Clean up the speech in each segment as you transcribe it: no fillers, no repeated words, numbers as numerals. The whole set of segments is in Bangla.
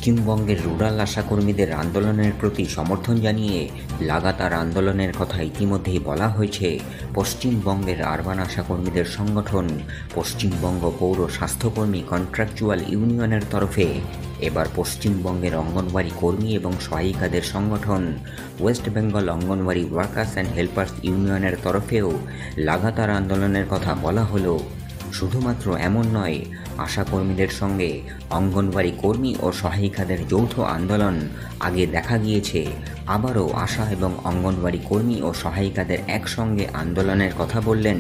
পশ্চিমবঙ্গের রুরাল আশাকর্মীদের আন্দোলনের প্রতি সমর্থন জানিয়ে লাগাতার আন্দোলনের কথা ইতিমধ্যেই বলা হয়েছে পশ্চিমবঙ্গের আরবান আশাকর্মীদের সংগঠন পশ্চিমবঙ্গ পৌর স্বাস্থ্যকর্মী কন্ট্রাকচুয়াল ইউনিয়নের তরফে। এবার পশ্চিমবঙ্গের অঙ্গনওয়াড়ি কর্মী এবং সহায়িকাদের সংগঠন West Bengal anganwadi workers and helpers ইউনিয়নের তরফেও লাগাতার আন্দোলনের কথা বলা হলো। শুধুমাত্র এমন নয়, আশাকর্মীদের সঙ্গে অঙ্গনওয়াড়ি কর্মী ও সহায়িকাদের যৌথ আন্দোলন আগে দেখা গিয়েছে। আবারও আশা এবং অঙ্গনওয়াড়ি কর্মী ও সহায়িকাদের একসঙ্গে আন্দোলনের কথা বললেন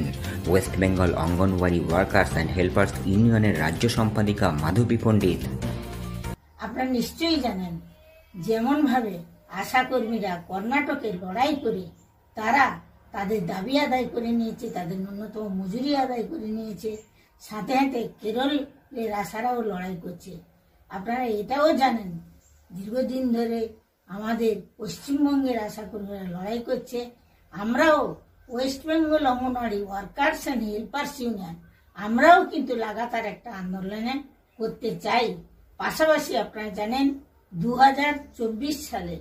West Bengal anganwadi workers and helpers ইউনিয়নের রাজ্য সম্পাদিকা মাধবী পণ্ডিত। আপনারা নিশ্চয়ই জানেন, যেমনভাবে আশাকর্মীরা কর্ণাটকে লড়াই করে তারা তাদের দাবি আদায় করে নিয়েছে, তাদের ন্যূনতম মজুরি আদায় করে নিয়েছে, সাথে সাথে কেরলের আশারাও লড়াই করছে। আপনারা এটাও জানেন, দীর্ঘদিন ধরে আমাদের পশ্চিমবঙ্গের আশাকর্মীরা লড়াই করছে। আমরাও West Bengal anganwadi workers and helpers union আমরাও কিন্তু লাগাতার একটা আন্দোলনে করতে চাই। পাশাপাশি আপনারা জানেন 2024 সালে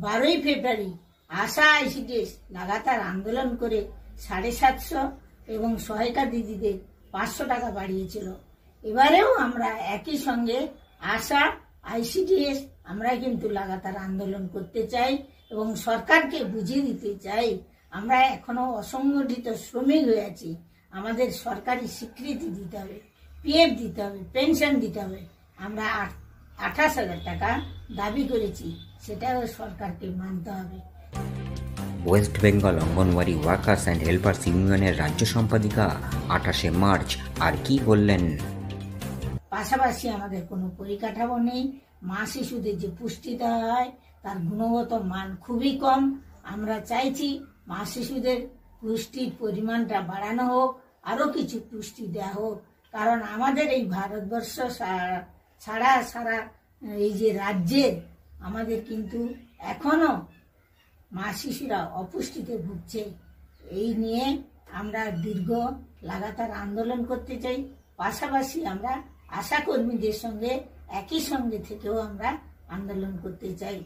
12ই ফেব্রুয়ারি আশা আইসিডিএস লাগাতার আন্দোলন করে 750 এবং সহায়িকা দিদিদের 500 টাকা বাড়িয়েছিল। এবারেও আমরা একই সঙ্গে আশা আইসিডিএস আমরা কিন্তু লাগাতার আন্দোলন করতে চাই এবং সরকারকে বুঝিয়ে দিতে চাই আমরা এখনো অসংগঠিত শ্রমিক হয়ে আছি। আমাদের সরকারি স্বীকৃতি দিতে হবে, পিএফ দিতে হবে, পেনশন দিতে হবে। আমরা 28,000 টাকা দাবি করেছি, সেটাও সরকারকে মানতে হবে। West Bengal anganwadi workers and helpers ইউনিয়নের রাজ্য সম্পাদিকা 28শে মার্চ আর কি বললেন? পাশাপাশি আমাদের কোনো পরিকাঠামো নেই। মা শিশুদের যে পুষ্টি দেওয়া হয় তার গুণগত মান খুবই কম। আমরা চাইছি মা শিশুদের পুষ্টির পরিমাণটা বাড়ানো হোক, আরও কিছু পুষ্টি দেওয়া হোক। কারণ আমাদের এই ভারতবর্ষ ছাড়া সারা এই যে রাজ্যে আমাদের কিন্তু এখনো মা শিশুরা অপুষ্টিতে ভুগছে। এই নিয়ে আমরা দীর্ঘ লাগাতার আন্দোলন করতে চাই। পাশাপাশি আমরা আশাকর্মীদের সঙ্গে একই সঙ্গে থেকেও আমরা আন্দোলন করতে চাই।